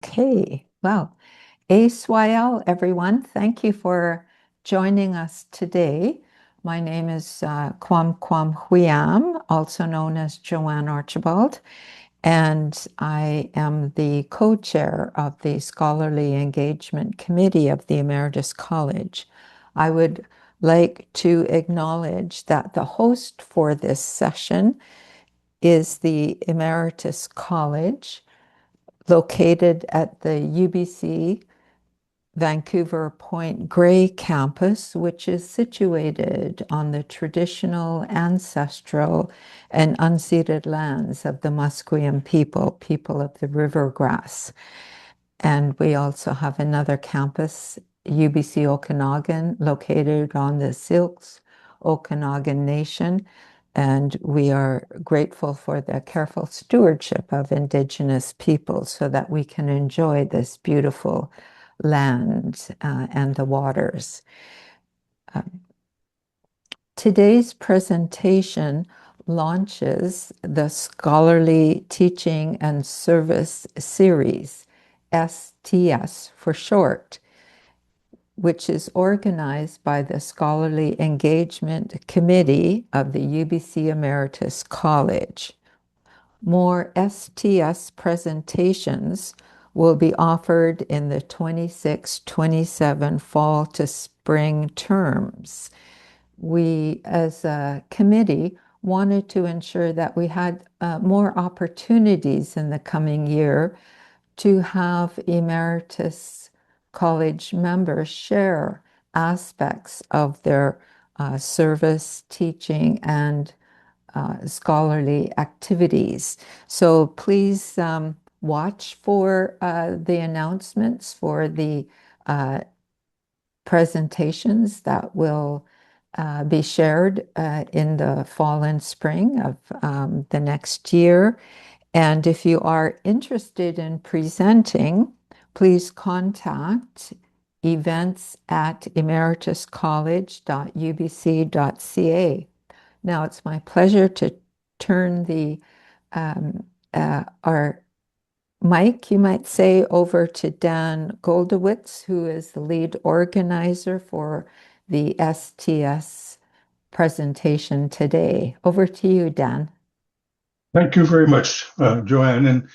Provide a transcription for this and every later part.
Okay, well, ASYL, everyone, thank you for joining us today. My name is Kwam Kwam Huiam, also known as Joanne Archibald, and I am the co-chair of the Scholarly Engagement Committee of the Emeritus College. I would like to acknowledge that the host for this session is the Emeritus College, located at the UBC Vancouver Point Grey campus, which is situated on the traditional, ancestral, and unceded lands of the Musqueam people of the river grass. And we also have another campus, UBC Okanagan, located on the Silks Okanagan Nation. And we are grateful for the careful stewardship of Indigenous peoples so that we can enjoy this beautiful land and the waters. Today's presentation launches the Scholarly Teaching and Service Series, STS for short, which is organized by the Scholarly Engagement Committee of the UBC Emeritus College. More STS presentations will be offered in the 26-27 fall to spring terms. We, as a committee, wanted to ensure that we had more opportunities in the coming year to have Emeritus College members share aspects of their service, teaching, and scholarly activities. So please watch for the announcements for the presentations that will be shared in the fall and spring of the next year. And if you are interested in presenting, please contact events@emerituscollege.ubc.ca. Now it's my pleasure to turn our mic, you might say, over to Dan Goldowitz, who is the lead organizer for the STS presentation today. Over to you, Dan. Thank you very much, Joanne, and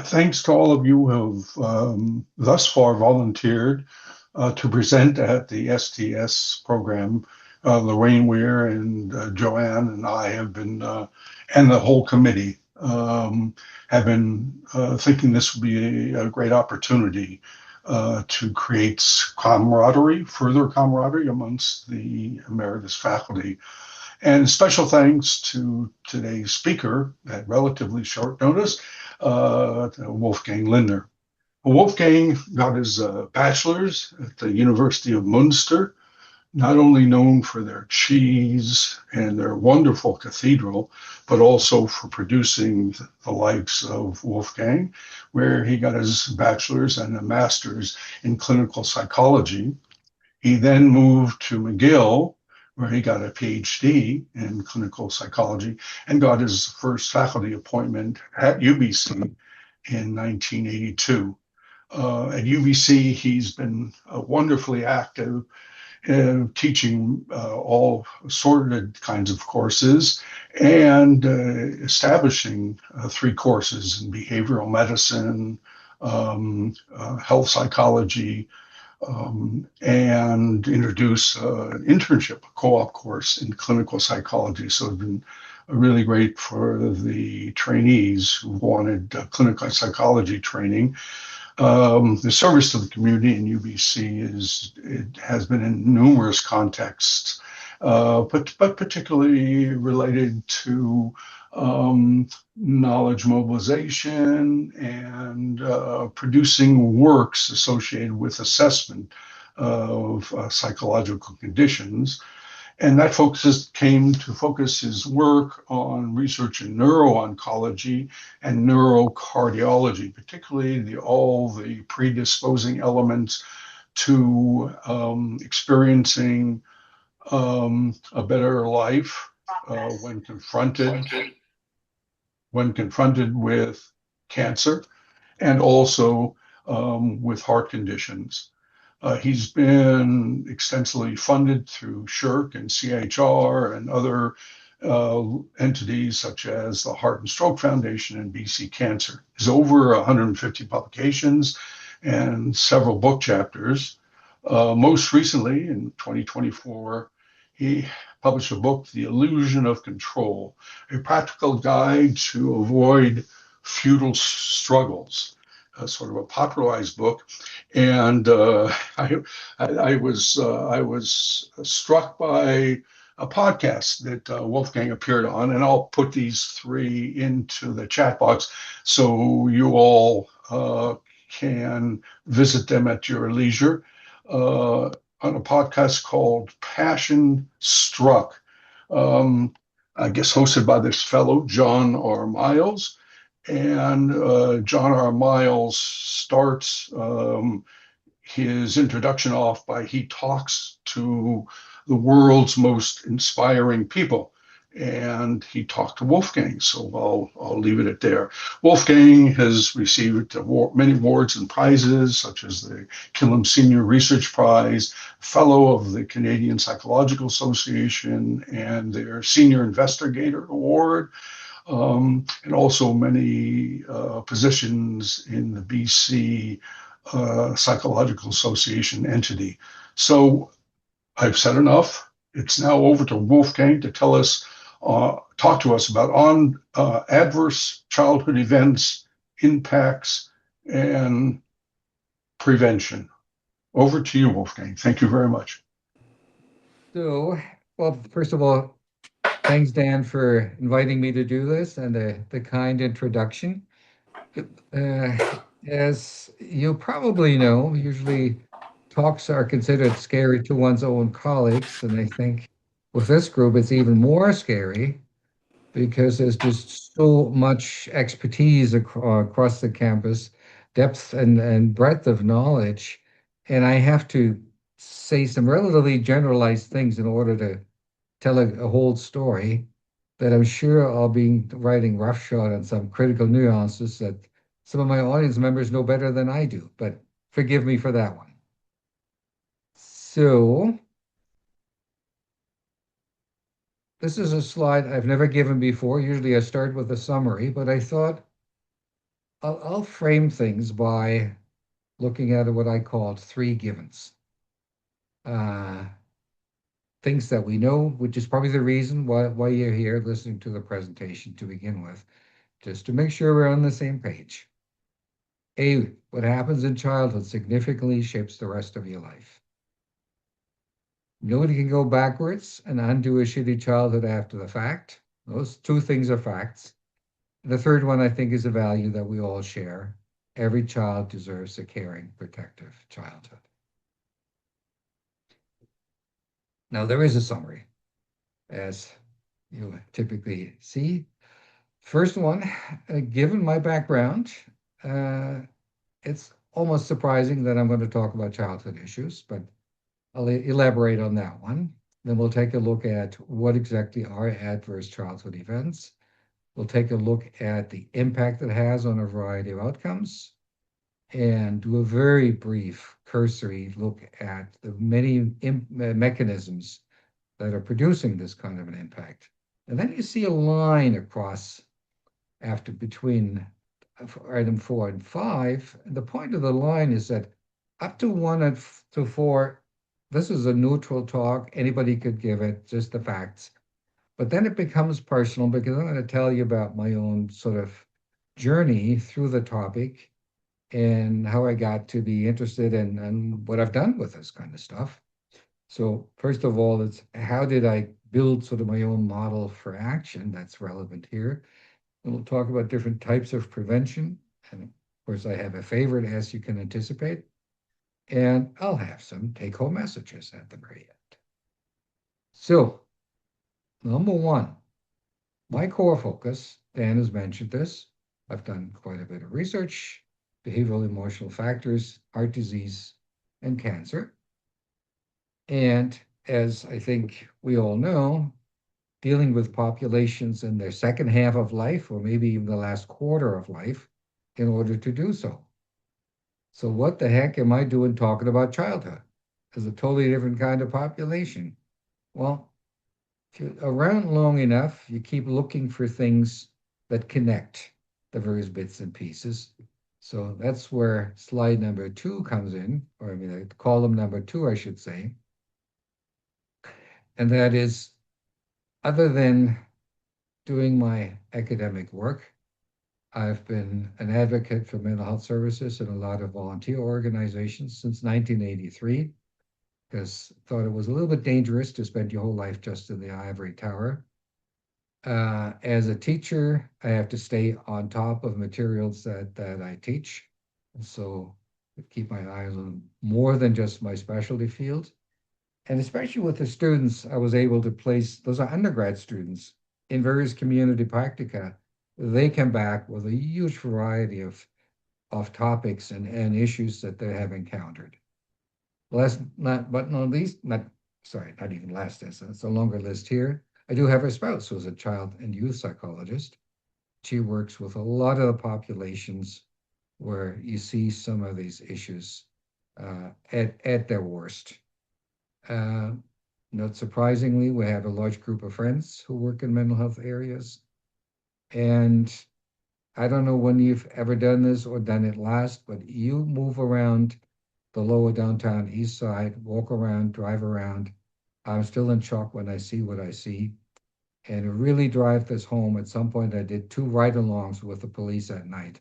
thanks to all of you who have thus far volunteered to present at the STS program. Lorraine Weir and Joanne and I have been, and the whole committee have been thinking this would be a great opportunity to create further camaraderie amongst the emeritus faculty. And special thanks to today's speaker at relatively short notice, Wolfgang Linden. Wolfgang got his bachelor's at the University of Munster, not only known for their cheese and their wonderful cathedral, but also for producing the likes of Wolfgang, where he got his bachelor's and a master's in clinical psychology. He then moved to McGill, where he got a PhD in clinical psychology and got his first faculty appointment at UBC in 1982. At UBC, he's been wonderfully active teaching all sorted kinds of courses and establishing 3 courses in behavioral medicine, health psychology, and introduce an internship, a co-op course in clinical psychology. So it's been really great for the trainees who wanted clinical psychology training. The service to the community in UBC has been in numerous contexts, but particularly related to knowledge mobilization and producing works associated with assessment of psychological conditions. And that came to focus his work on research in neuro-oncology and neurocardiology, particularly all the predisposing elements to experiencing a better life when confronted with cancer, and also with heart conditions. He's been extensively funded through SSHRC and CHR and other entities such as the Heart and Stroke Foundation and BC Cancer. There's over 150 publications and several book chapters. Most recently, in 2024, he published a book, The Illusion of Control, a practical guide to avoid futile struggles, sort of a popularized book. And I was struck by a podcast that Wolfgang appeared on, and I'll put these three into the chat box so you all can visit them at your leisure. On a podcast called Passion Struck, I guess hosted by this fellow, John R. Miles. And John R. Miles starts his introduction off by he talks to the world's most inspiring people. And he talked to Wolfgang, so I'll leave it at there. Wolfgang has received many awards and prizes, such as the Killam Senior Research Prize, Fellow of the Canadian Psychological Association, and their Senior Investigator Award, and also many positions in the BC Psychological Association entity. So I've said enough. It's now over to Wolfgang to talk to us about adverse childhood events, impacts, and prevention. Over to you, Wolfgang. Thank you very much. So, well, first of all, thanks, Dan, for inviting me to do this and the kind introduction. As you probably know, usually talks are considered scary to one's own colleagues, and I think with this group, it's even more scary because there's just so much expertise across the campus, depth and breadth of knowledge, and I have to say some relatively generalized things in order to tell a whole story that I'm sure I'll be writing roughshod on some critical nuances that some of my audience members know better than I do, but forgive me for that one. So this is a slide I've never given before. Usually I start with a summary, but I thought I'll frame things by looking at what I called three givens. Things that we know, which is probably the reason why you're here listening to the presentation to begin with, just to make sure we're on the same page. A, what happens in childhood significantly shapes the rest of your life. Nobody can go backwards and undo a shitty childhood after the fact. Those two things are facts. The third one, I think, is a value that we all share. Every child deserves a caring, protective childhood. Now, there is a summary, as you typically see. First one, given my background, it's almost surprising that I'm going to talk about childhood issues, but I'll elaborate on that one. Then we'll take a look at what exactly are adverse childhood events. We'll take a look at the impact it has on a variety of outcomes and do a very brief cursory look at the many mechanisms that are producing this kind of an impact. And then you see a line across between item 4 and 5. And the point of the line is that up to 1 to 4, this is a neutral talk. Anybody could give it, just the facts. But then it becomes personal because I'm going to tell you about my own sort of journey through the topic and how I got to be interested in what I've done with this kind of stuff. So first of all, it's how did I build sort of my own model for action that's relevant here. And we'll talk about different types of prevention. And of course, I have a favorite, as you can anticipate. And I'll have some take-home messages at the very end. So, number one, my core focus, Dan has mentioned this, I've done quite a bit of research, behavioral emotional factors, heart disease, and cancer. And as I think we all know, dealing with populations in their second half of life, or maybe even the last quarter of life, in order to do so. So what the heck am I doing talking about childhood as a totally different kind of population? Well, if you're around long enough, you keep looking for things that connect the various bits and pieces. So that's where slide number 2 comes in, or I mean, column number 2, I should say. And that is, other than doing my academic work, I've been an advocate for mental health services in a lot of volunteer organizations since 1983, because I thought it was a little bit dangerous to spend your whole life just in the ivory tower. As a teacher, I have to stay on top of materials that I teach. And so I keep my eyes on more than just my specialty field. And especially with the students, I was able to place, those are undergrad students, in various community practica. They come back with a huge variety of topics and issues that they have encountered. Last, not least, not even last, it's a longer list here. I do have a spouse who's a child and youth psychologist. She works with a lot of the populations where you see some of these issues at their worst. Not surprisingly, we have a large group of friends who work in mental health areas. And I don't know when you've ever done this or done it last, but you move around the lower downtown east side, walk around, drive around. I'm still in shock when I see what I see. And to really drive this home, at some point I did 2 ride-alongs with the police at night,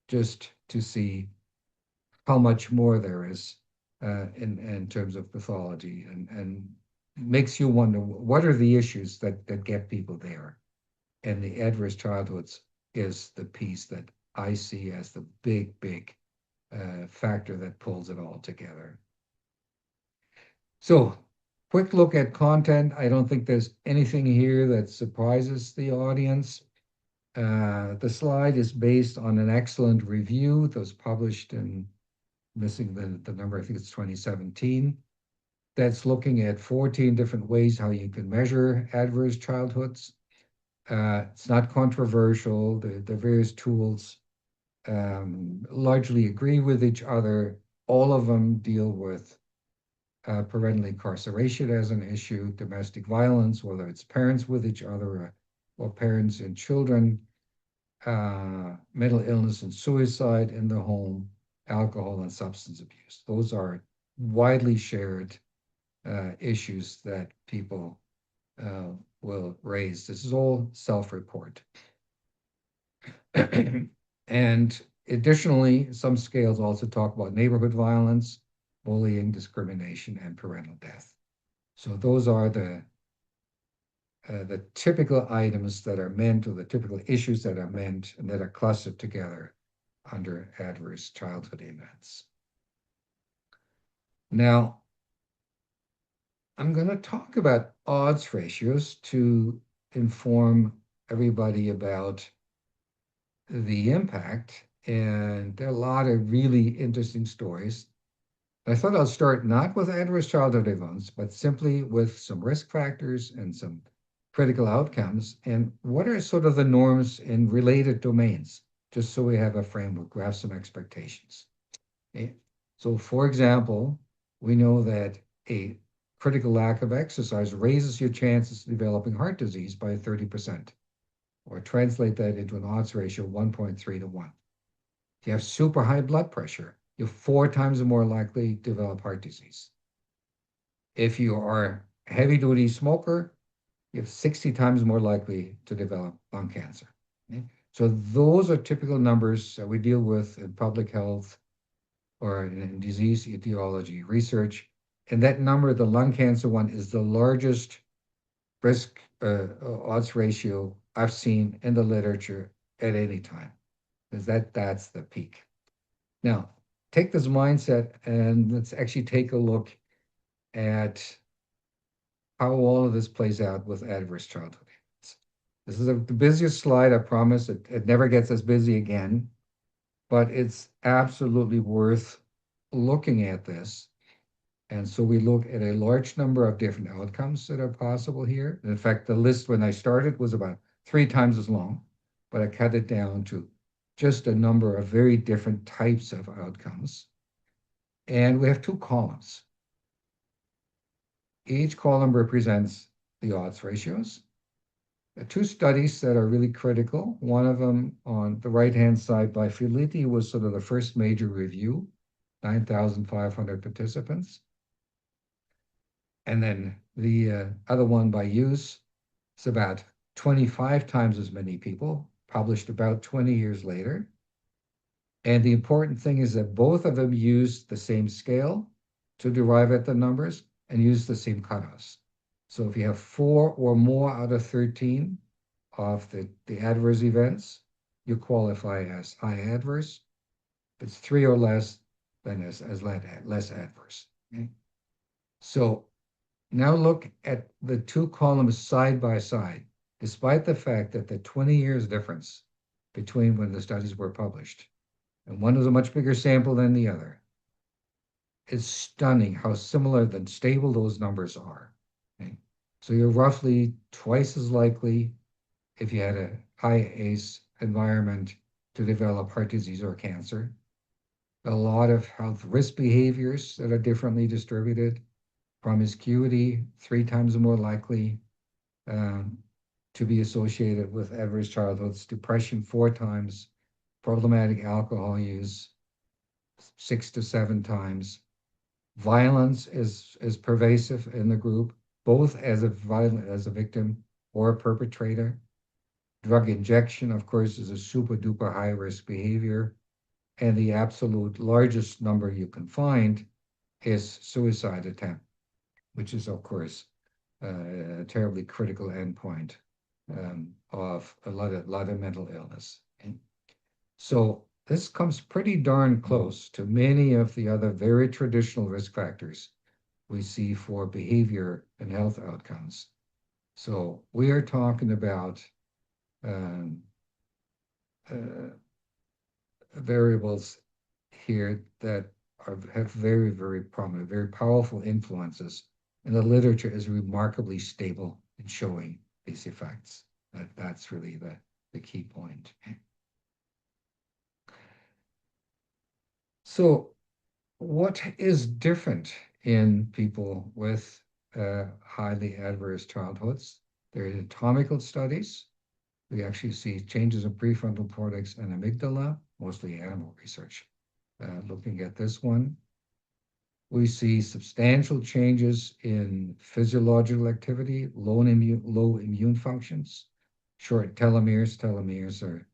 just to see how much more there is in terms of pathology, and makes you wonder, what are the issues that get people there? And the adverse childhoods is the piece that I see as the big factor that pulls it all together. So, quick look at content. I don't think there's anything here that surprises the audience. The slide is based on an excellent review that was published in, missing the number, I think it's 2017. That's looking at 14 different ways how you can measure adverse childhoods. It's not controversial. The various tools largely agree with each other. All of them deal with parental incarceration as an issue, domestic violence, whether it's parents with each other or parents and children, mental illness and suicide in the home, alcohol and substance abuse. Those are widely shared issues that people will raise. This is all self-report. And additionally, some scales also talk about neighborhood violence, bullying, discrimination, and parental death. So those are the typical items that are meant, or the typical issues that are meant, and that are clustered together under adverse childhood events. Now, I'm going to talk about odds ratios to inform everybody about the impact, and there are a lot of really interesting stories. I thought I'll start not with adverse childhood events, but simply with some risk factors and some critical outcomes, and what are sort of the norms in related domains, just so we have a framework, we have some expectations. Okay? So for example, we know that a critical lack of exercise raises your chances of developing heart disease by 30%, or translate that into an odds ratio of 1.3 to 1. If you have super high blood pressure, you're 4 times more likely to develop heart disease. If you are a heavy-duty smoker, you're 60 times more likely to develop lung cancer. Okay? So those are typical numbers that we deal with in public health or in disease etiology research. And that number, the lung cancer one, is the largest risk odds ratio I've seen in the literature at any time, because that's the peak. Now, take this mindset and let's actually take a look at how all of this plays out with adverse childhood events. This is the busiest slide, I promise. It never gets as busy again, but it's absolutely worth looking at this. And so we look at a large number of different outcomes that are possible here. In fact, the list when I started was about 3 times as long, but I cut it down to just a number of very different types of outcomes. And we have two columns. Each column represents the odds ratios. Two studies that are really critical. One of them on the right-hand side by Filiti was sort of the first major review, 9,500 participants. And then the other one by Hughes, it's about 25 times as many people, published about 20 years later. And the important thing is that both of them used the same scale to derive at the numbers and use the same cutoffs. So if you have 4 or more out of 13 of the adverse events, you qualify as high adverse. If it's 3 or less, then as less adverse. Okay? So now look at the two columns side by side, despite the fact that the 20 years difference between when the studies were published, and one is a much bigger sample than the other. It's stunning how similar and stable those numbers are. Okay? So you're roughly twice as likely if you had a high ACE environment to develop heart disease or cancer. A lot of health risk behaviors that are differently distributed. Promiscuity, 3 times more likely to be associated with adverse childhoods. Depression, 4 times. Problematic alcohol use, 6 to 7 times. Violence is pervasive in the group, both as a victim or a perpetrator. Drug injection, of course, is a super duper high risk behavior. And the absolute largest number you can find is suicide attempt, which is, of course, a terribly critical endpoint of a lot of mental illness. Okay? So this comes pretty darn close to many of the other very traditional risk factors we see for behavior and health outcomes. So we are talking about variables here that have very, very prominent, very powerful influences. And the literature is remarkably stable in showing these effects. That's really the key point. So what is different in people with highly adverse childhoods? There are anatomical studies. We actually see changes in prefrontal cortex and amygdala, mostly animal research. Looking at this one, we see substantial changes in physiological activity, low immune functions, short telomeres. Telomeres are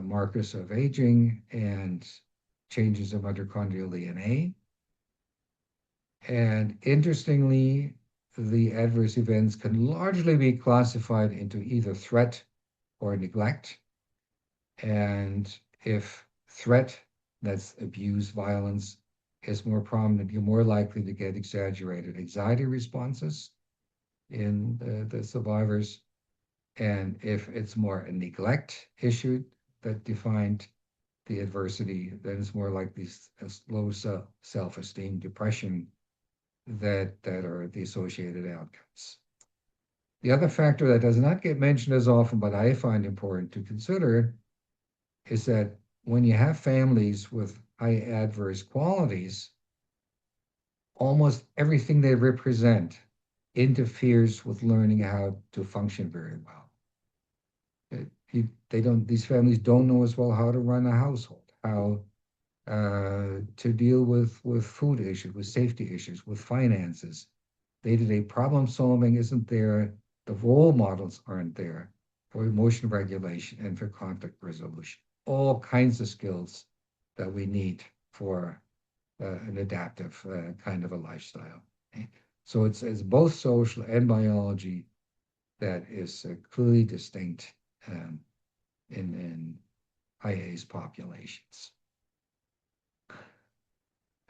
markers of aging, and changes of mitochondrial DNA. And interestingly, the adverse events can largely be classified into either threat or neglect. And if threat, that's abuse, violence, is more prominent, you're more likely to get exaggerated anxiety responses in the survivors. And if it's more a neglect issue that defined the adversity, then it's more like these low self-esteem, depression that are the associated outcomes. The other factor that does not get mentioned as often, but I find important to consider, is that when you have families with high adverse qualities, almost everything they represent interferes with learning how to function very well. These families don't know as well how to run a household, how to deal with food issues, with safety issues, with finances. Day-to-day problem solving isn't there. The role models aren't there for emotion regulation and for conflict resolution. All kinds of skills that we need for an adaptive kind of a lifestyle. Okay? So it's both social and biology that is clearly distinct in high ACE populations.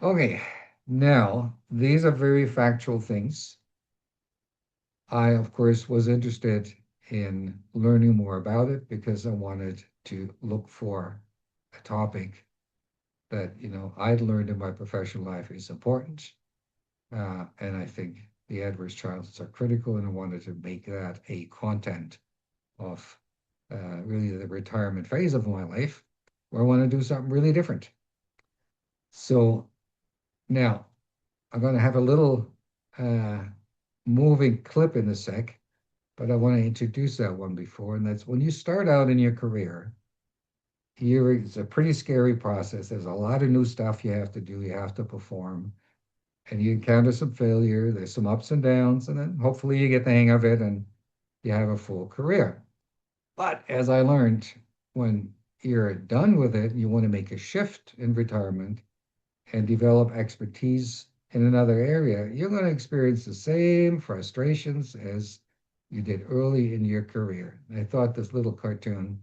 Okay, now these are very factual things. I, of course, was interested in learning more about it because I wanted to look for a topic that, I'd learned in my professional life is important. And I think the adverse childhoods are critical, and I wanted to make that a content of really the retirement phase of my life, where I want to do something really different. So Now, I'm going to have a little moving clip in a sec, but I want to introduce that one before, and that's when you start out in your career, it's a pretty scary process. There's a lot of new stuff you have to do, you have to perform, and you encounter some failure, there's some ups and downs, and then hopefully you get the hang of it and you have a full career. But as I learned, when you're done with it, you want to make a shift in retirement and develop expertise in another area, you're going to experience the same frustrations as you did early in your career. And I thought this little cartoon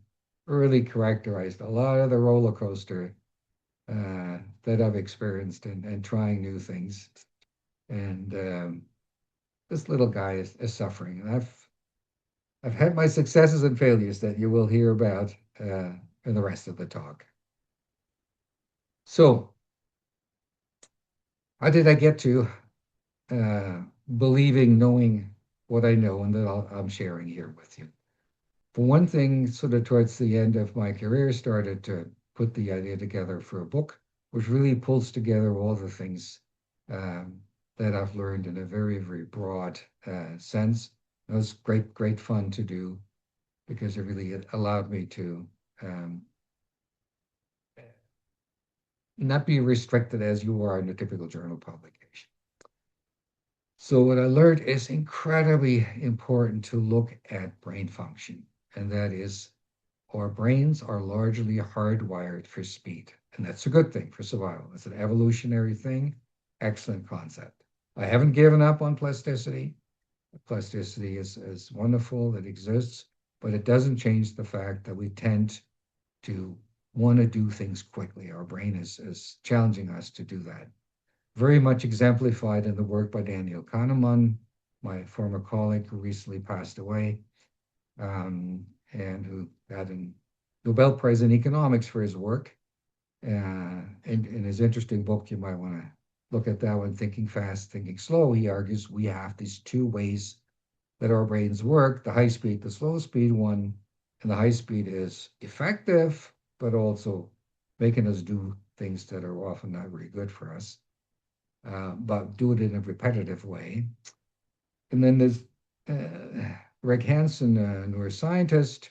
really characterized a lot of the roller coaster that I've experienced and trying new things. And this little guy is suffering. And I've had my successes and failures that you will hear about in the rest of the talk. So, how did I get to believing, knowing what I know and that I'm sharing here with you? For one thing, sort of towards the end of my career, started to put the idea together for a book, which really pulls together all the things that I've learned in a very, very broad sense. It was great fun to do because it really allowed me to not be restricted as you are in a typical journal publication. So what I learned is incredibly important to look at brain function, and that is our brains are largely hardwired for speed, and that's a good thing for survival. It's an evolutionary thing, excellent concept. I haven't given up on plasticity. Plasticity is wonderful, it exists, but it doesn't change the fact that we tend to want to do things quickly. Our brain is challenging us to do that. Very much exemplified in the work by Daniel Kahneman, my former colleague who recently passed away, and who got a Nobel Prize in economics for his work. In his interesting book, you might want to look at that one, Thinking Fast, Thinking Slow. He argues we have these two ways that our brains work, the high speed, the slow speed one, and the high speed is effective, but also making us do things that are often not very good for us, but do it in a repetitive way. And then there's Rick Hansen, a neuroscientist,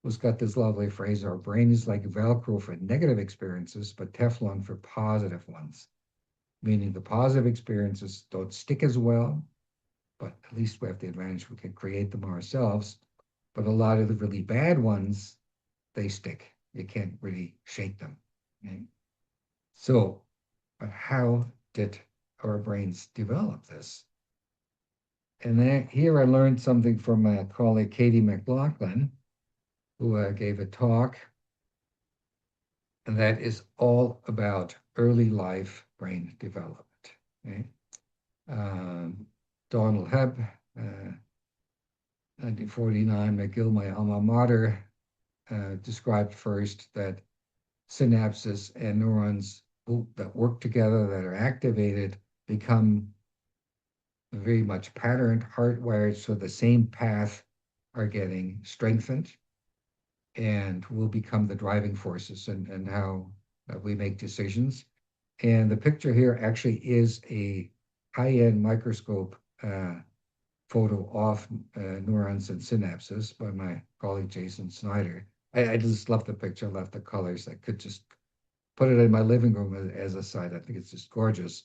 who's got this lovely phrase, our brain is like Velcro for negative experiences, but Teflon for positive ones, meaning the positive experiences don't stick as well, but at least we have the advantage we can create them ourselves. But a lot of the really bad ones, they stick. You can't really shake them. Okay? So, but how did our brains develop this? And then here I learned something from my colleague Katie McLaughlin, who gave a talk, and that is all about early life brain development. Okay? Donald Hebb, 1949, McGill, my alma mater, described first that synapses and neurons that work together, that are activated, become very much patterned, hardwired, so the same path are getting strengthened and will become the driving forces and how we make decisions. And the picture here actually is a high-end microscope photo of neurons and synapses by my colleague Jason Snyder. I just love the picture, I love the colors. I could just put it in my living room as a site. I think it's just gorgeous.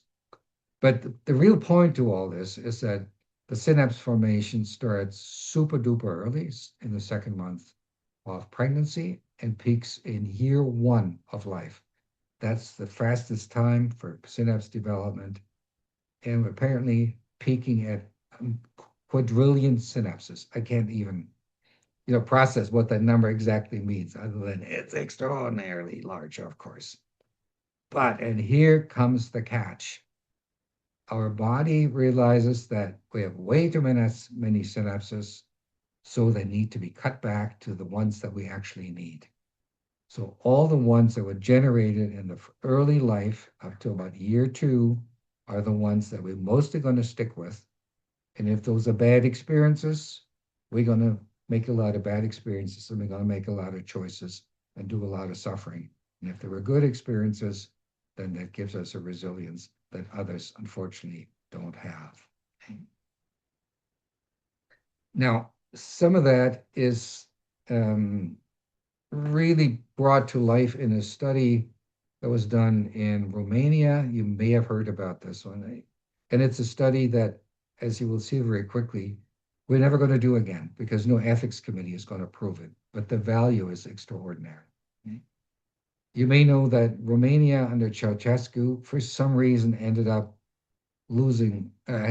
But the real point to all this is that the synapse formation starts super duper early in the second month of pregnancy and peaks in year 1 of life. That's the fastest time for synapse development, and apparently peaking at quadrillion synapses. I can't even, process what that number exactly means, other than it's extraordinarily large, of course. But, and here comes the catch. Our body realizes that we have way too many synapses, so they need to be cut back to the ones that we actually need. So all the ones that were generated in the early life up to about year 2 are the ones that we're mostly going to stick with. And if those are bad experiences, we're going to make a lot of bad experiences, and we're going to make a lot of choices and do a lot of suffering. And if there were good experiences, then that gives us a resilience. that others, unfortunately, don't have. Now, some of that is really brought to life in a study that was done in Romania. You may have heard about this one. And it's a study that, as you will see very quickly, we're never going to do again because no ethics committee is going to approve it. But the value is extraordinary. You may know that Romania under Ceausescu, for some reason, ended up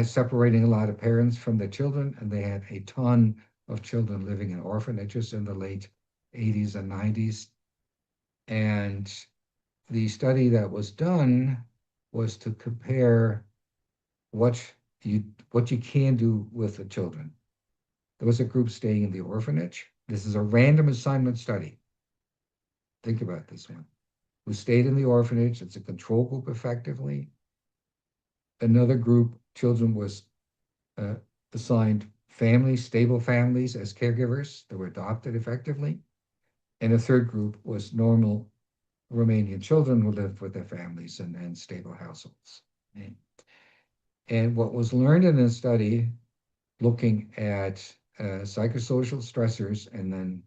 separating a lot of parents from their children, and they had a ton of children living in orphanages in the late 80s and 90s. And the study that was done was to compare what you can do with the children. There was a group staying in the orphanage. This is a random assignment study. Think about this one. Who stayed in the orphanage. It's a control group effectively. Another group, children was assigned families, stable families as caregivers that were adopted effectively. And a third group was normal Romanian children who lived with their families and stable households. And what was learned in this study, looking at psychosocial stressors and then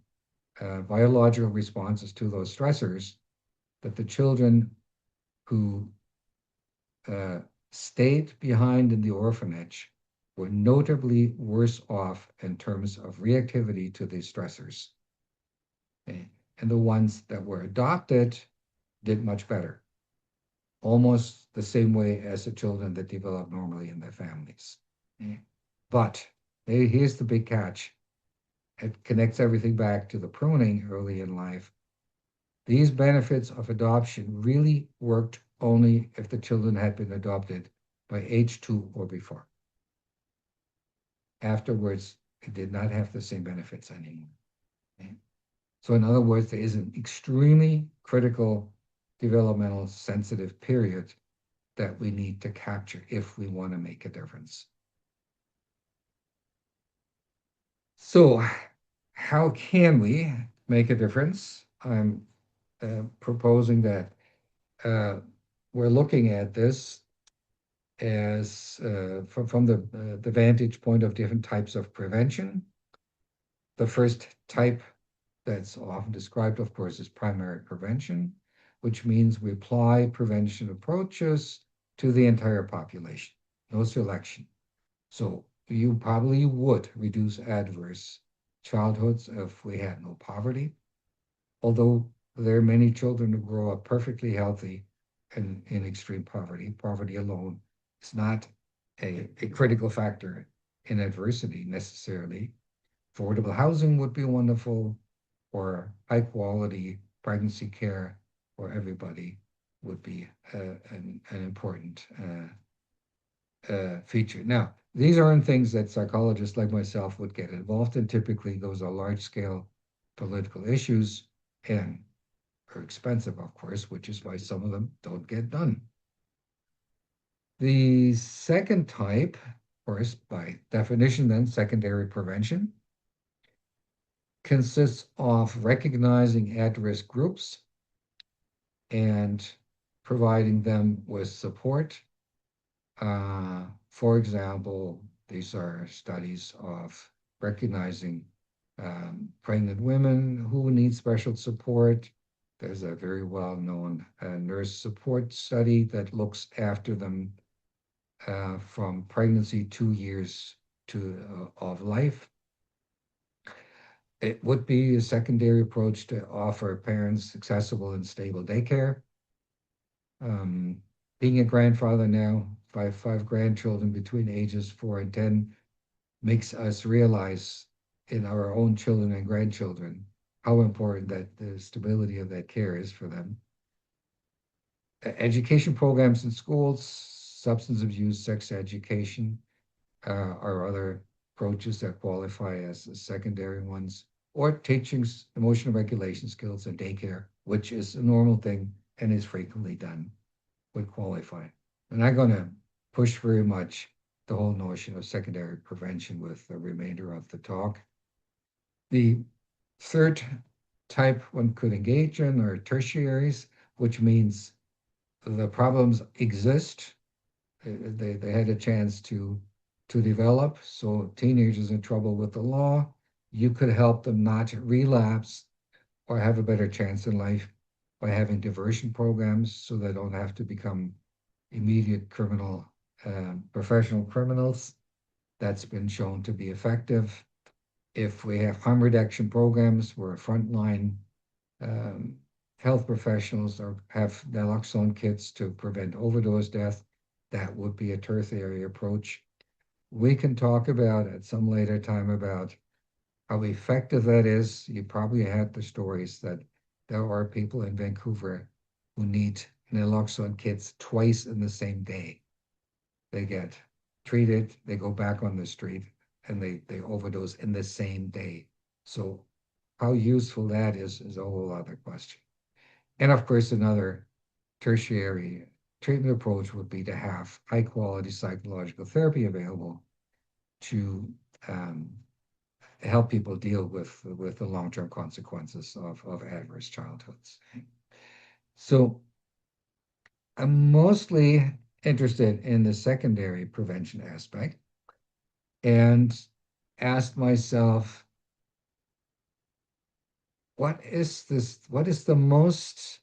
biological responses to those stressors, that the children who stayed behind in the orphanage were notably worse off in terms of reactivity to these stressors. Okay? And the ones that were adopted did much better, almost the same way as the children that developed normally in their families. Okay? But here's the big catch. It connects everything back to the pruning early in life. These benefits of adoption really worked only if the children had been adopted by age 2 or before. Afterwards, it did not have the same benefits anymore. Okay? So in other words, there is an extremely critical developmental sensitive period that we need to capture if we want to make a difference. So how can we make a difference? I'm proposing that we're looking at this as from the vantage point of different types of prevention. The first type that's often described, of course, is primary prevention, which means we apply prevention approaches to the entire population, no selection. So you probably would reduce adverse childhoods if we had no poverty, although there are many children who grow up perfectly healthy and in extreme poverty. Poverty alone is not a critical factor in adversity necessarily. Affordable housing would be wonderful, or high quality pregnancy care for everybody would be an important feature. Now, these aren't things that psychologists like myself would get involved in. Typically, those are large-scale political issues and are expensive, of course, which is why some of them don't get done. The second type, of course, by definition then, secondary prevention, consists of recognizing at-risk groups and providing them with support. For example, these are studies of recognizing pregnant women who need special support. There's a very well-known nurse support study that looks after them from pregnancy 2 years of life. It would be a secondary approach to offer parents accessible and stable daycare. Being a grandfather now, five grandchildren between ages 4 and 10, makes us realize in our own children and grandchildren how important that the stability of that care is for them. Education programs in schools, substance abuse, sex education are other approaches that qualify as secondary ones, or teaching emotional regulation skills in daycare, which is a normal thing and is frequently done, would qualify. I'm not going to push very much the whole notion of secondary prevention with the remainder of the talk. The third type one could engage in are tertiaries, which means the problems exist They had a chance to develop. So teenagers in trouble with the law, you could help them not relapse or have a better chance in life by having diversion programs so they don't have to become immediate professional criminals. That's been shown to be effective. If we have harm reduction programs where frontline um, health professionals have naloxone kits to prevent overdose death, that would be a tertiary approach. We can talk about at some later time about how effective that is. You probably had the stories that there are people in Vancouver who need naloxone kits twice in the same day. They get treated, they go back on the street, and they overdose in the same day. So how useful that is a whole other question. And of course, another tertiary treatment approach would be to have high quality psychological therapy available to help people deal with the long-term consequences of adverse childhoods. So I'm mostly interested in the secondary prevention aspect and asked myself, what is the most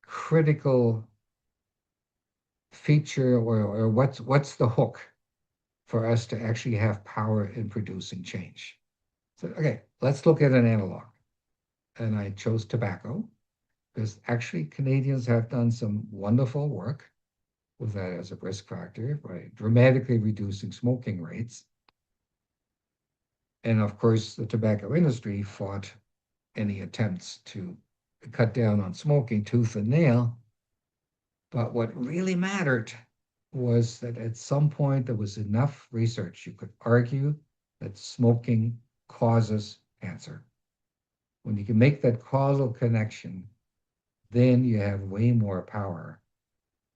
critical feature or what's the hook for us to actually have power in producing change? So, okay, let's look at an analog. And I chose tobacco because actually Canadians have done some wonderful work with that as a risk factor by dramatically reducing smoking rates. And of course, the tobacco industry fought any attempts to cut down on smoking tooth and nail. But what really mattered was that at some point there was enough research you could argue that smoking causes cancer. When you can make that causal connection, then you have way more power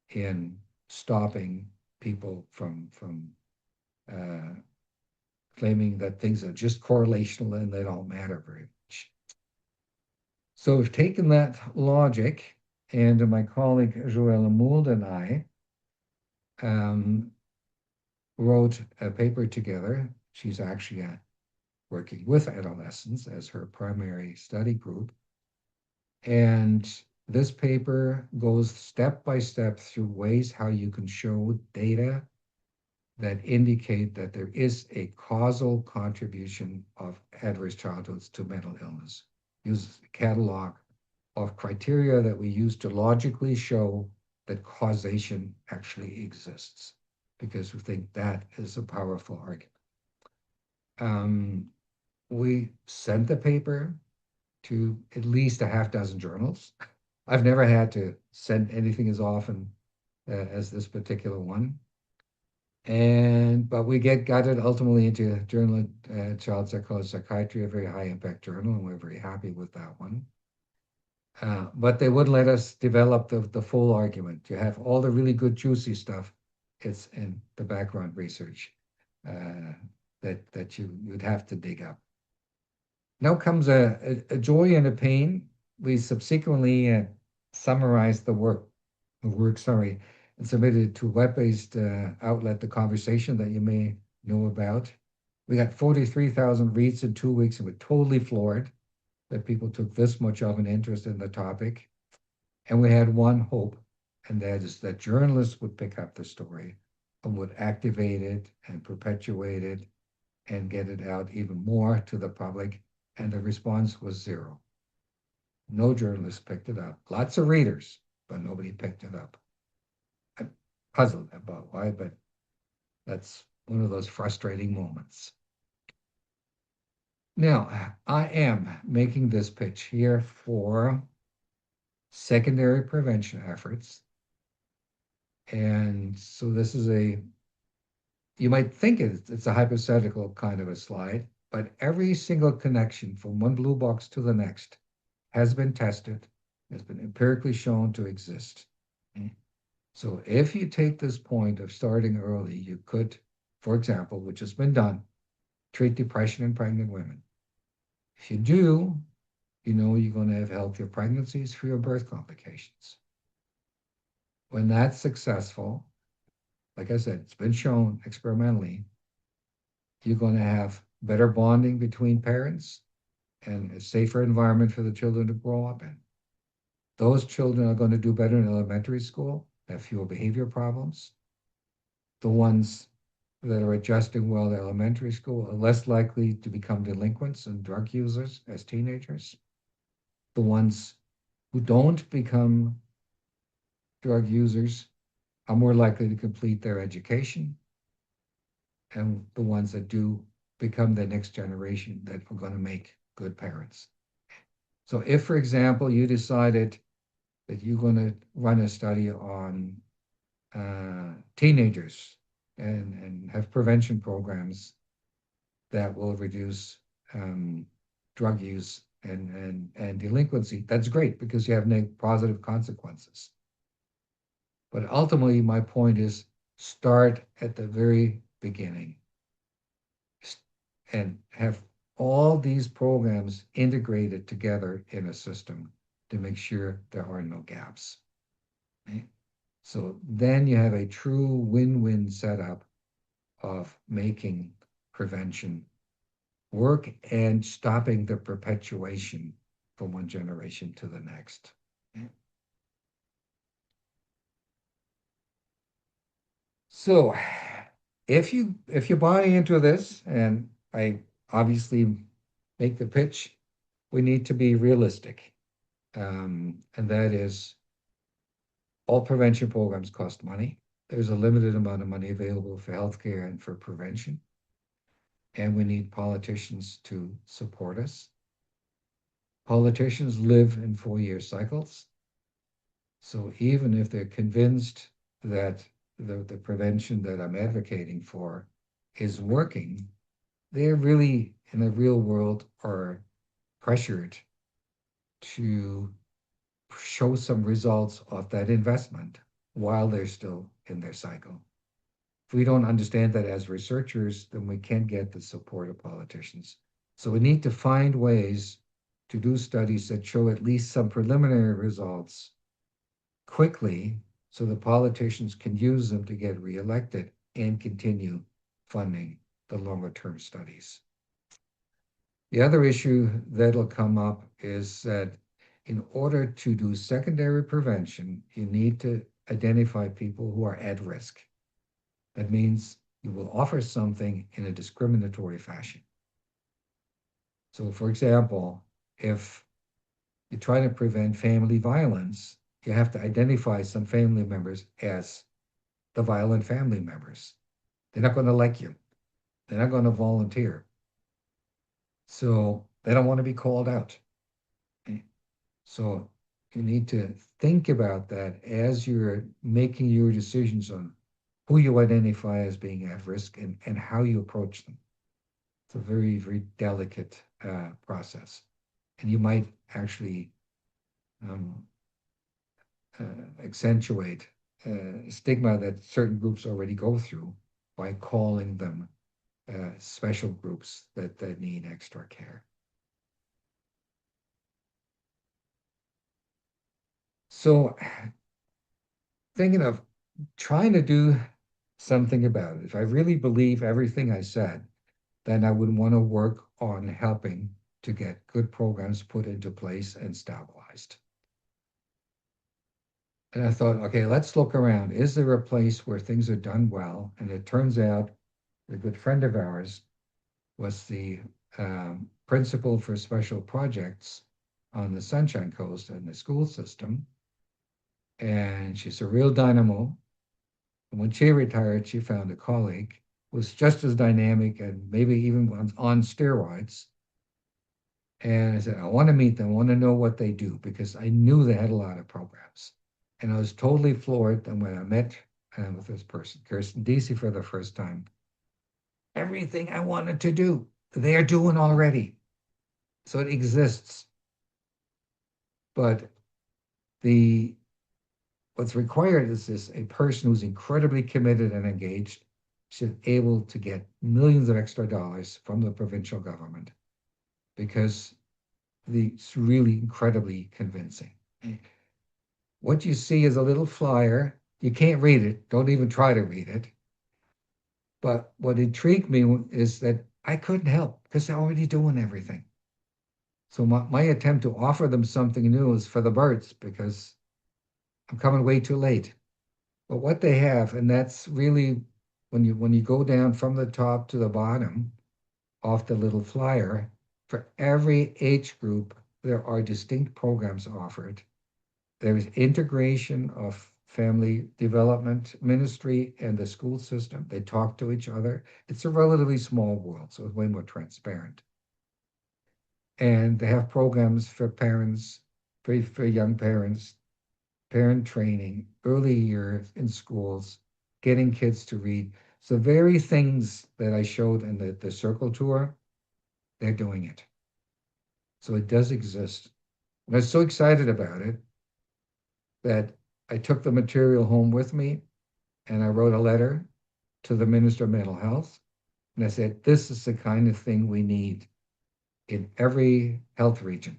in stopping people from claiming that things are just correlational and they don't matter very much. So we've taken that logic, and my colleague Joëlle Mould and I wrote a paper together. She's actually working with adolescents as her primary study group. And this paper goes step by step through ways how you can show data that indicate that there is a causal contribution of adverse childhoods to mental illness. Uses a catalog of criteria that we use to logically show that causation actually exists, because we think that is a powerful argument. We sent the paper to at least a half dozen journals. I've never had to send anything as often as this particular one. But we got it ultimately into Journal of Child Psychology Psychiatry, a very high impact journal, and we're very happy with that one. But they wouldn't let us develop the full argument. You have all the really good juicy stuff. It's in the background research that you'd have to dig up. Now comes a joy and a pain. We subsequently summarized the work, and submitted to a web-based outlet, The Conversation, that you may know about. We got 43,000 reads in 2 weeks, and we're totally floored that people took this much of an interest in the topic. And we had one hope, and that is that journalists would pick up the story and would activate it and perpetuate it and get it out even more to the public. And the response was zero. No journalists picked it up. Lots of readers, but nobody picked it up. I'm puzzled about why, but that's one of those frustrating moments. Now, I am making this pitch here for secondary prevention efforts. And so this is you might think it's a hypothetical kind of a slide, but every single connection from one blue box to the next has been tested, has been empirically shown to exist. So if you take this point of starting early, you could, for example, which has been done, treat depression in pregnant women. If you do, you know you're going to have healthier pregnancies, fewer birth complications. When that's successful, like I said, it's been shown experimentally, you're going to have better bonding between parents and a safer environment for the children to grow up in. Those children are going to do better in elementary school, have fewer behavior problems. The ones that are adjusting well to elementary school are less likely to become delinquents and drug users as teenagers. The ones who don't become drug users are more likely to complete their education. And the ones that do become the next generation that are going to make good parents. So if, for example, you decided that you're going to run a study on teenagers and have prevention programs that will reduce drug use and delinquency, that's great because you have positive consequences. But ultimately, my point is start at the very beginning and have all these programs integrated together in a system to make sure there are no gaps. Okay? So then you have a true win-win setup of making prevention work and stopping the perpetuation from one generation to the next. Okay? So if you buy into this, and I obviously make the pitch, we need to be realistic. And that is all prevention programs cost money. There's a limited amount of money available for healthcare and for prevention. And we need politicians to support us. Politicians live in 4-year cycles. So even if they're convinced that the prevention that I'm advocating for is working, they're really, in the real world, are pressured to show some results of that investment while they're still in their cycle. If we don't understand that as researchers, then we can't get the support of politicians. So we need to find ways to do studies that show at least some preliminary results quickly so the politicians can use them to get reelected and continue funding the longer term studies. The other issue that'll come up is that in order to do secondary prevention, you need to identify people who are at risk. That means you will offer something in a discriminatory fashion. So, for example, if you're trying to prevent family violence, you have to identify some family members as the violent family members. They're not going to like you. They're not going to volunteer. So they don't want to be called out. Okay? So you need to think about that as you're making your decisions on who you identify as being at risk and how you approach them. It's a very, very delicate process. And you might actually accentuate stigma that certain groups already go through by calling them special groups that need extra care. So thinking of trying to do something about it. If I really believe everything I said, then I would want to work on helping to get good programs put into place and stabilized. And I thought, okay, let's look around. Is there a place where things are done well? And it turns out a good friend of ours was the principal for special projects on the Sunshine Coast in the school system. And she's a real dynamo. And when she retired, she found a colleague who was just as dynamic and maybe even on steroids. And I said, I want to meet them. I want to know what they do because I knew they had a lot of programs. And I was totally floored. And when I met with this person, Kirsten Deasy, for the first time, everything I wanted to do, they are doing already. So it exists. But what's required is a person who's incredibly committed and engaged, should be able to get millions of extra dollars from the provincial government because it's really incredibly convincing. What you see is a little flyer You can't read it. Don't even try to read it. But what intrigued me is that I couldn't help because they're already doing everything. So my attempt to offer them something new is for the birds because I'm coming way too late. But what they have, and that's really when you go down from the top to the bottom off the little flyer, for every age group, there are distinct programs offered. There's integration of family development ministry and the school system. They talk to each other. It's a relatively small world, so it's way more transparent. And they have programs for parents, for young parents, parent training, early years in schools, getting kids to read. So the very things that I showed in the circle tour, they're doing it. So it does exist. And I was so excited about it that I took the material home with me and I wrote a letter to the Minister of Mental Health. And I said, this is the kind of thing we need in every health region.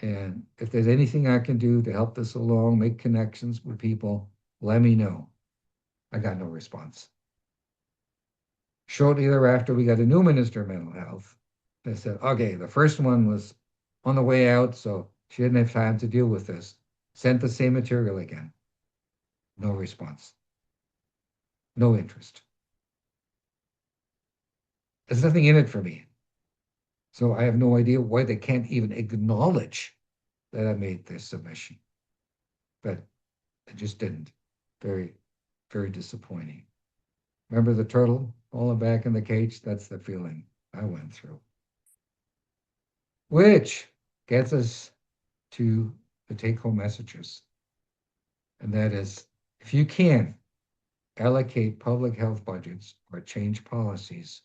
And if there's anything I can do to help this along, make connections with people, let me know. I got no response. Shortly thereafter, we got a new Minister of Mental Health. They said, okay, the first one was on the way out, so she didn't have time to deal with this. Sent the same material again. No response. No interest. There's nothing in it for me. So I have no idea why they can't even acknowledge that I made this submission. But I just didn't. Very, very disappointing. Remember the turtle falling back in the cage? That's the feeling I went through. Which gets us to the take-home messages. And that is, if you can allocate public health budgets or change policies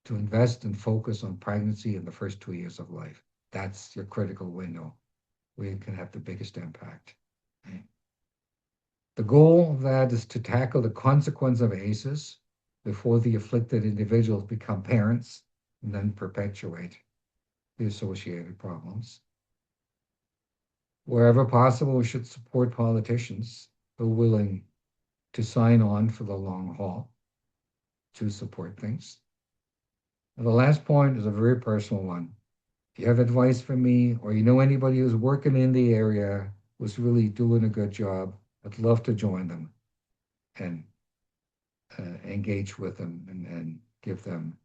to invest and focus on pregnancy in the first 2 years of life, that's your critical window where you can have the biggest impact. Right? The goal of that is to tackle the consequence of ACEs before the afflicted individuals become parents and then perpetuate the associated problems. Wherever possible, we should support politicians who are willing to sign on for the long haul to support things. And the last point is a very personal one. If you have advice for me or you know anybody who's working in the area who's really doing a good job, I'd love to join them and engage with them and give them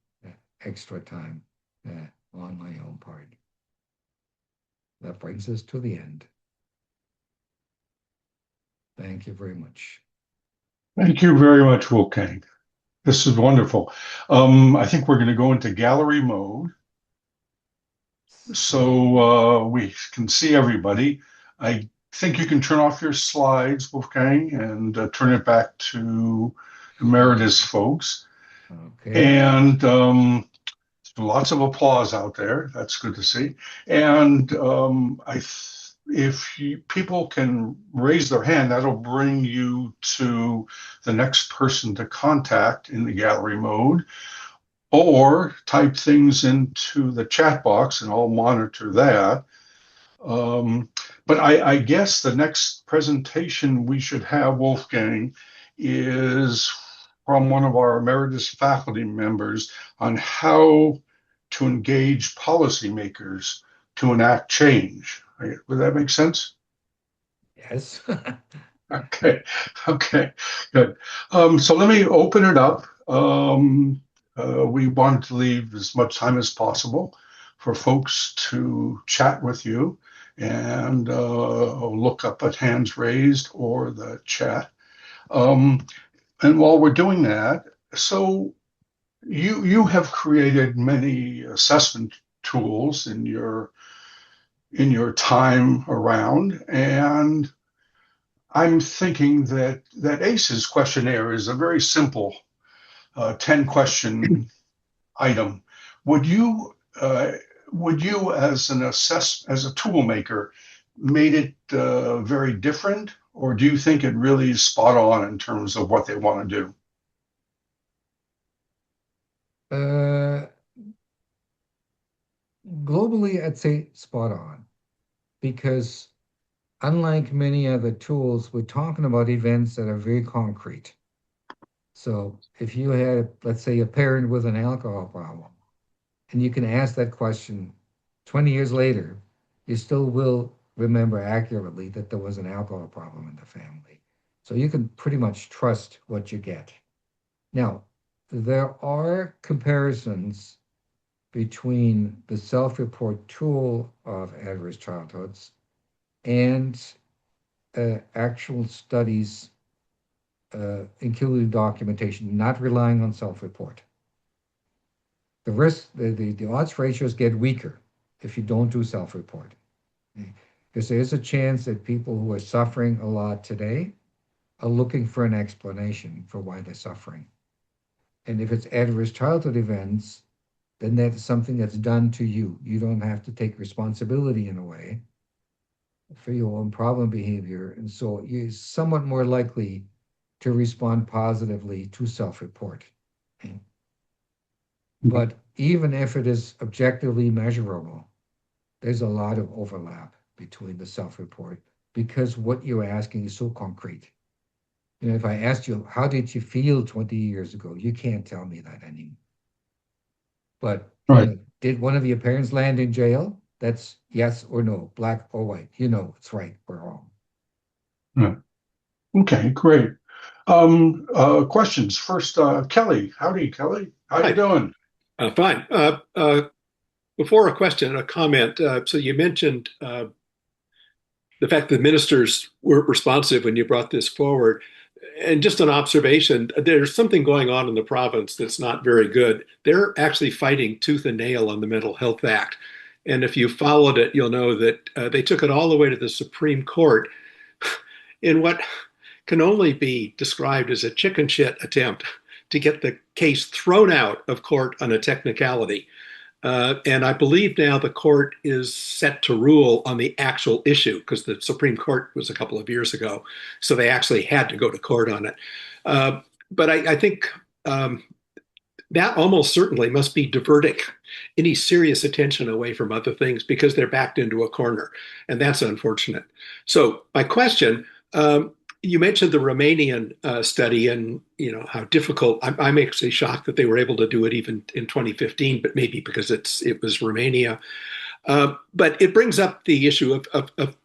extra time on my own part. That brings us to the end. Thank you very much. Thank you very much, Wolfgang. This is wonderful. I think we're going to go into gallery mode so we can see everybody. I think you can turn off your slides, Wolfgang, and turn it back to Emeritus folks. Okay. And lots of applause out there. That's good to see. And if people can raise their hand, that'll bring you to the next person to contact in the gallery mode, or type things into the chat box and I'll monitor that. But I guess the next presentation we should have, Wolfgang, is from one of our emeritus faculty members on how to engage policymakers to enact change. Right? Would that make sense? Yes. Okay, okay, good. So let me open it up. We want to leave as much time as possible for folks to chat with you and look up at hands raised or the chat. And while we're doing that, so you have created many assessment tools in your time around, and I'm thinking that ACEs questionnaire is a very simple 10 question item. Would you as as a tool maker made it very different, or do you think it really is spot on in terms of what they want to do? Globally, I'd say spot on because unlike many other tools, we're talking about events that are very concrete. So if you had, let's say, a parent with an alcohol problem, and you can ask that question 20 years later, you still will remember accurately that there was an alcohol problem in the family. So you can pretty much trust what you get. Now, there are comparisons between the self-report tool of adverse childhoods and actual studies, including documentation, not relying on self-report. The odds ratios get weaker if you don't do self-report. Because there's a chance that people who are suffering a lot today are looking for an explanation for why they're suffering. And if it's adverse childhood events, then that's something that's done to you. You don't have to take responsibility in a way for your own problem behavior. And so you're somewhat more likely to respond positively to self-report. Okay? But even if it is objectively measurable, there's a lot of overlap between the self-report because what you're asking is so concrete. You know, if I asked you, how did you feel 20 years ago? You can't tell me that anymore. But Right. Did one of your parents land in jail? That's yes or no, black or white. You know, it's right or wrong. Yeah. Okay, great. Questions. First, Kelly. Howdy, Kelly. How you Hi, doing? fine. Before a question, a comment. So you mentioned the fact that ministers weren't responsive when you brought this forward. And just an observation, there's something going on in the province that's not very good. They're actually fighting tooth and nail on the Mental Health Act. And if you followed it, you'll know that they took it all the way to the Supreme Court in what can only be described as a chicken shit attempt to get the case thrown out of court on a technicality. And I believe now the court is set to rule on the actual issue because the Supreme Court was a couple of years ago. So they actually had to go to court on it. But I think that almost certainly must be diverting any serious attention away from other things because they're backed into a corner. And that's unfortunate. So my question, you mentioned the Romanian study and how difficult. I'm actually shocked that they were able to do it even in 2015, but maybe because it was Romania. But it brings up the issue of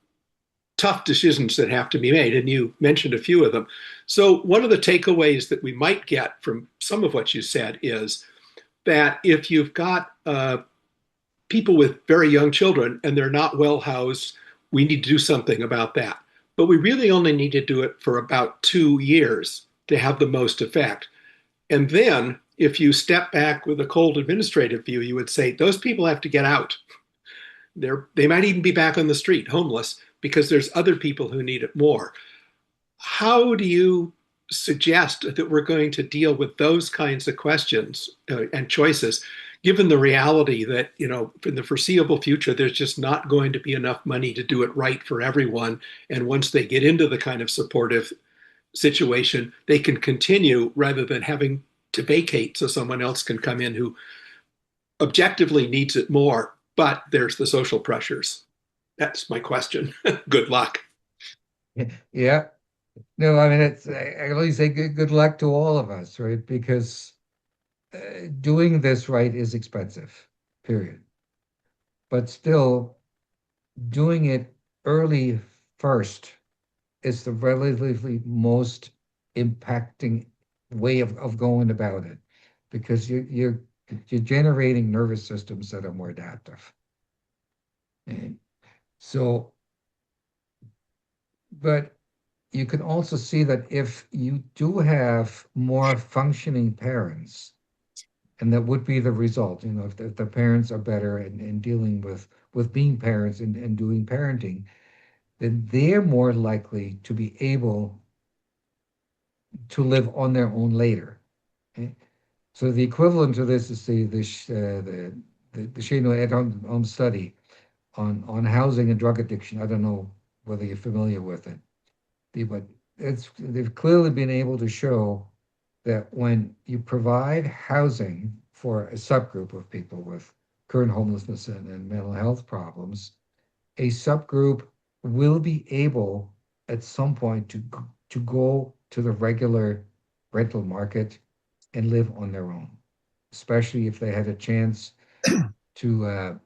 tough decisions that have to be made, and you mentioned a few of them. So one of the takeaways that we might get from some of what you said is that if you've got people with very young children and they're not well housed, we need to do something about that. But we really only need to do it for about 2 years to have the most effect. And then if you step back with a cold administrative view, you would say those people have to get out. They might even be back on the street, homeless, because there's other people who need it more. How do you suggest that we're going to deal with those kinds of questions and choices, given the reality that, in the foreseeable future, there's just not going to be enough money to do it right for everyone. And once they get into the kind of supportive situation, they can continue rather than having to vacate so someone else can come in who objectively needs it more, but there's the social pressures. That's my question. Good luck. Yeah. No, I mean, I really say good luck to all of us, right? Because doing this right is expensive, period. But still, doing it early first is the relatively most impacting way of going about it because you're generating nervous systems that are more adaptive. And so, but you can also see that if you do have more functioning parents, and that would be the result, if the parents are better in dealing with being parents and doing parenting, then they're more likely to be able to live on their own later. Okay? So the equivalent to this is the Shano et al. Study on housing and drug addiction. I don't know whether you're familiar with it, but they've clearly been able to show that when you provide housing for a subgroup of people with current homelessness and mental health problems, a subgroup will be able at some point to go to the regular rental market and live on their own, especially if they had a chance to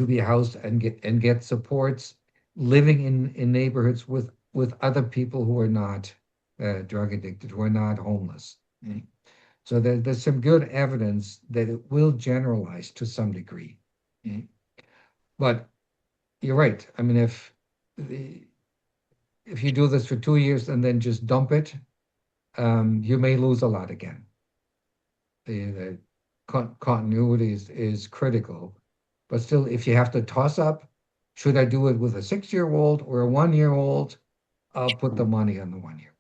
be housed and get supports, living in neighborhoods with other people who are not drug addicted, who are not homeless. So there's some good evidence that it will generalize to some degree. But you're right. I mean, if you do this for 2 years and then just dump it, you may lose a lot again. The continuity is critical. But still, if you have to toss up, should I do it with a 6-year-old or a 1-year-old? I'll put the money on the 1-year.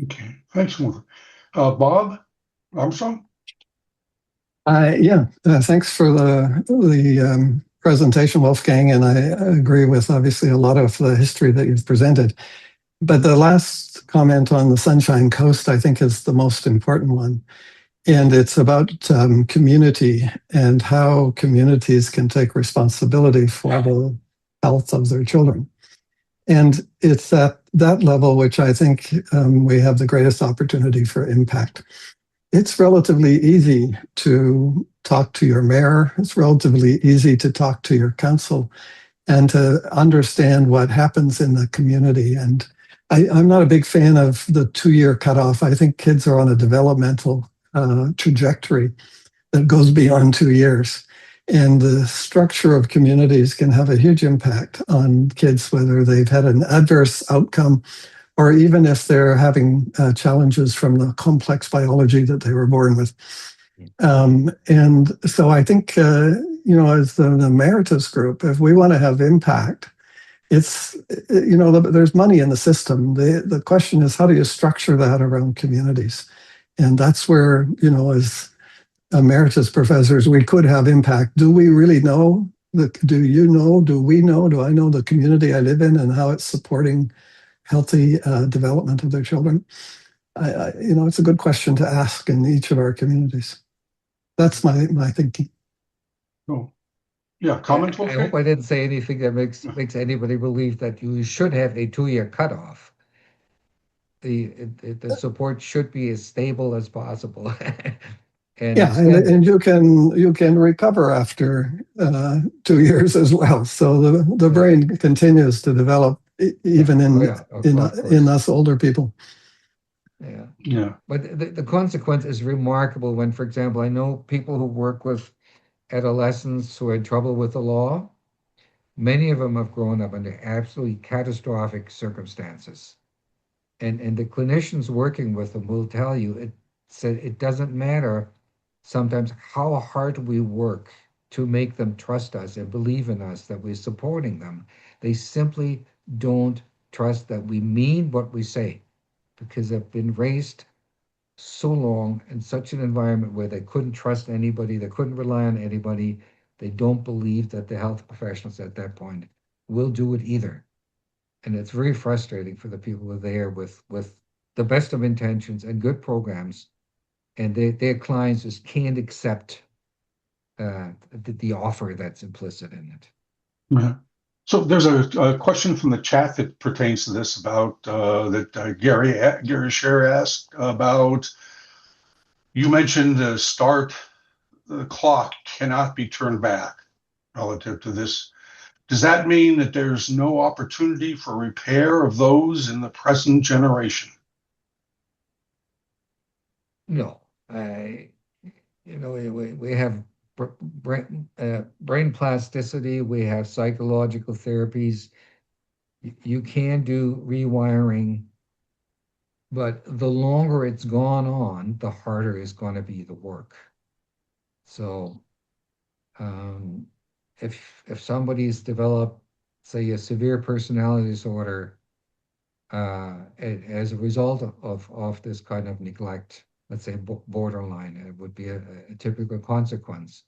Okay, thanks, Wolfgang. Bob Armstrong? Thanks for the presentation, Wolfgang, and I agree with obviously a lot of the history that you've presented. But the last comment on the Sunshine Coast, I think, is the most important one. And it's about community and how communities can take responsibility for the health of their children. And it's at that level which I think we have the greatest opportunity for impact. It's relatively easy to talk to your mayor. It's relatively easy to talk to your council and to understand what happens in the community. And I'm not a big fan of the 2-year cutoff. I think kids are on a developmental trajectory that goes beyond 2 years. And the structure of communities can have a huge impact on kids, whether they've had an adverse outcome or even if they're having challenges from the complex biology that they were born with. And so I think, as the Emeritus group, if we want to have impact, there's money in the system. The question is, how do you structure that around communities? And that's where, as emeritus professors, we could have impact. Do we really know? Do you know? Do we know? Do I know the community I live in and how it's supporting healthy development of their children? It's a good question to ask in each of our communities. That's my thinking. Oh, yeah. Comment. I hope I didn't say anything that makes anybody believe that you should have a 2-year cutoff. The support should be as stable as possible. and you can recover after 2 years as well. So the brain continues to develop even in us older people. Yeah. But the consequence is remarkable when, for example, I know people who work with adolescents who are in trouble with the law. Many of them have grown up under absolutely catastrophic circumstances. And the clinicians working with them will tell you it doesn't matter sometimes how hard we work to make them trust us and believe in us, that we're supporting them. They simply don't trust that we mean what we say, because they've been raised so long in such an environment where they couldn't trust anybody, they couldn't rely on anybody. They don't believe that the health professionals at that point will do it either. And it's very frustrating for the people who are there with the best of intentions and good programs, and their clients just can't accept the offer that's implicit in it. Yeah. So there's a question from the chat that pertains to this about that Gary Scher asked about. You mentioned the clock cannot be turned back relative to this. Does that mean that there's no opportunity for repair of those in the present generation? No, we have brain plasticity, we have psychological therapies. You can do rewiring, but the longer it's gone on, the harder is going to be the work. So if somebody's developed, say, a severe personality disorder as a result of this kind of neglect, let's say borderline, it would be a typical consequence.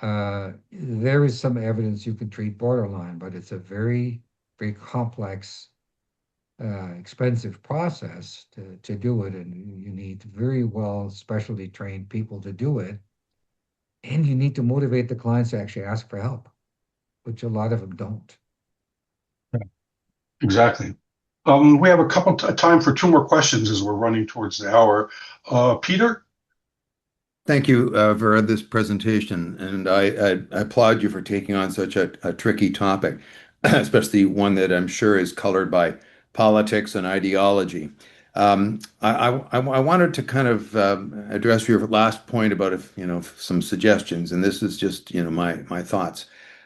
There is some evidence you can treat borderline, but it's a very, very complex, expensive process to do it, and you need very well specialty trained people to do it, and you need to motivate the clients to actually ask for help, which a lot of them don't. Exactly. We have a couple time for two more questions as we're running towards the hour. Peter? Thank you for this presentation, and I applaud you for taking on such a tricky topic, especially one that I'm sure is colored by politics and ideology. I wanted to kind of address your last point about if some suggestions, and this is just my thoughts.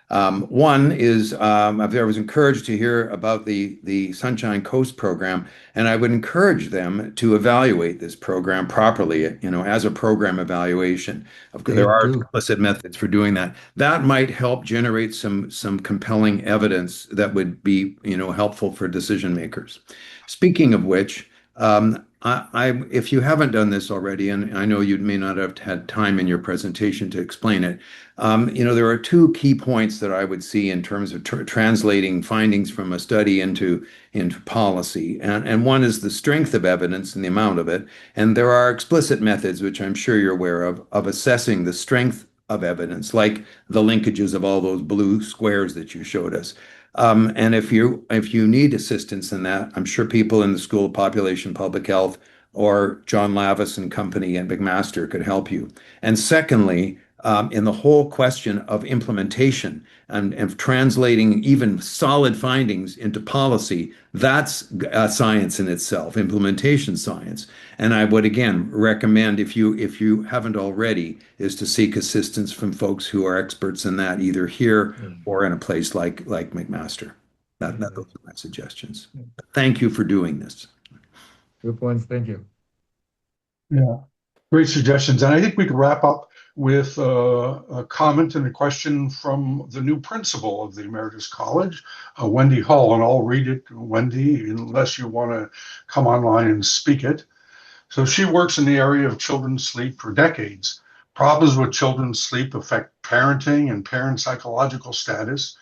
One is I was encouraged to hear about the Sunshine Coast program, and I would encourage them to evaluate this program properly, as a program evaluation. Of course, They there are do. explicit methods for doing that. That might help generate some compelling evidence that would be, helpful for decision makers. Speaking of which, if you haven't done this already, and I know you may not have had time in your presentation to explain it, there are two key points that I would see in terms of translating findings from a study into policy. And one is the strength of evidence and the amount of it. And there are explicit methods, which I'm sure you're aware of assessing the strength of evidence, like the linkages of all those blue squares that you showed us. And if you need assistance in that, I'm sure people in the School of Population Public Health or John Lavis and company at McMaster could help you. And secondly, in the whole question of implementation and translating even solid findings into policy, that's science in itself, implementation science. And I would again recommend, if you haven't already, is to seek assistance from folks who are experts in that, either here or in a place like McMaster. Those are my suggestions. Thank you for doing this. Good points. Thank you. Yeah, great suggestions. And I think we could wrap up with a comment and a question from the new principal of the Emeritus College, Wendy Hull. And I'll read it, Wendy, unless you want to come online and speak it. So she works in the area of children's sleep for decades. Problems with children's sleep affect parenting and parent psychological status.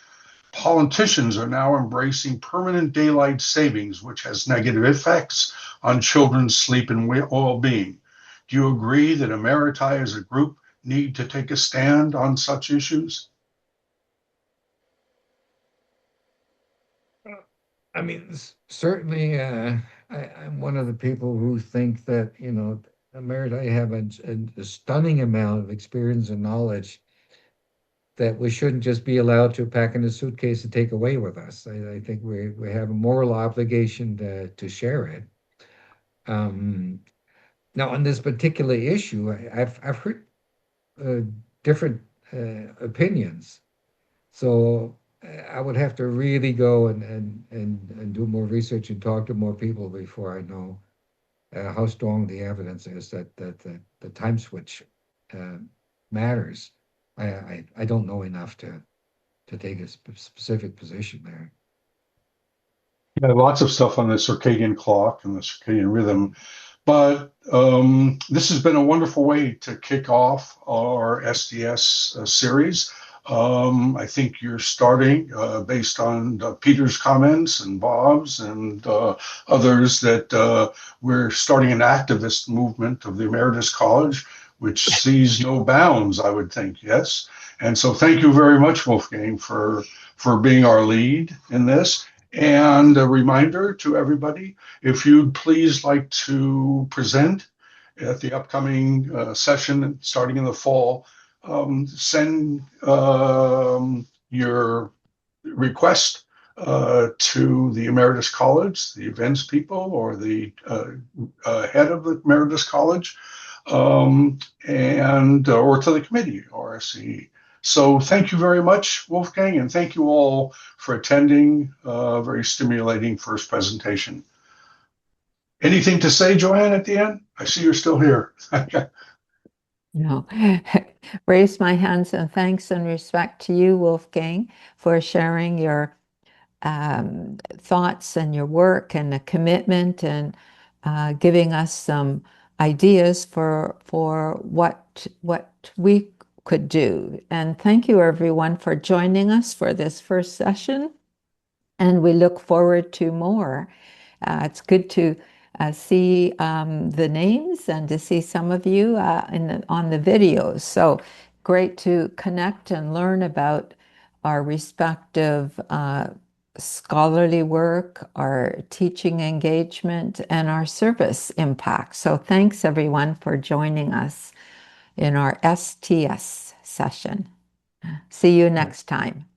Politicians are now embracing permanent daylight savings, which has negative effects on children's sleep and well-being. Do you agree that Emeriti as a group need to take a stand on such issues? I mean, certainly, I'm one of the people who think that, Emeriti have a stunning amount of experience and knowledge that we shouldn't just be allowed to pack in a suitcase and take away with us. I think we have a moral obligation to share it. Now, on this particular issue, I've heard different opinions. So I would have to really go and do more research and talk to more people before I know how strong the evidence is that the time switch matters. I don't know enough to take a specific position there. Yeah, lots of stuff on the circadian clock and the circadian rhythm. But this has been a wonderful way to kick off our SDS series. I think you're starting, based on Peter's comments and Bob's and others, that we're starting an activist movement of the Emeritus College, which sees no bounds, I would think, yes? And so thank you very much, Wolfgang, for being our lead in this. And a reminder to everybody, if you'd please like to present at the upcoming session starting in the fall, send your request to the Emeritus College, the events people, or the head of the Emeritus College, and or to the committee, RSCE. So thank you very much, Wolfgang, and thank you all for attending a very stimulating first presentation. Anything to say, Joanne, at the end? I see you're still here. No, raise my hands and thanks and respect to you, Wolfgang, for sharing your thoughts and your work and the commitment and giving us some ideas for what we could do. And thank you, everyone, for joining us for this first session. And we look forward to more. It's good to see the names and to see some of you on the videos. So great to connect and learn about our respective scholarly work, our teaching engagement, and our service impact. So thanks everyone for joining us in our STS session. See you next time.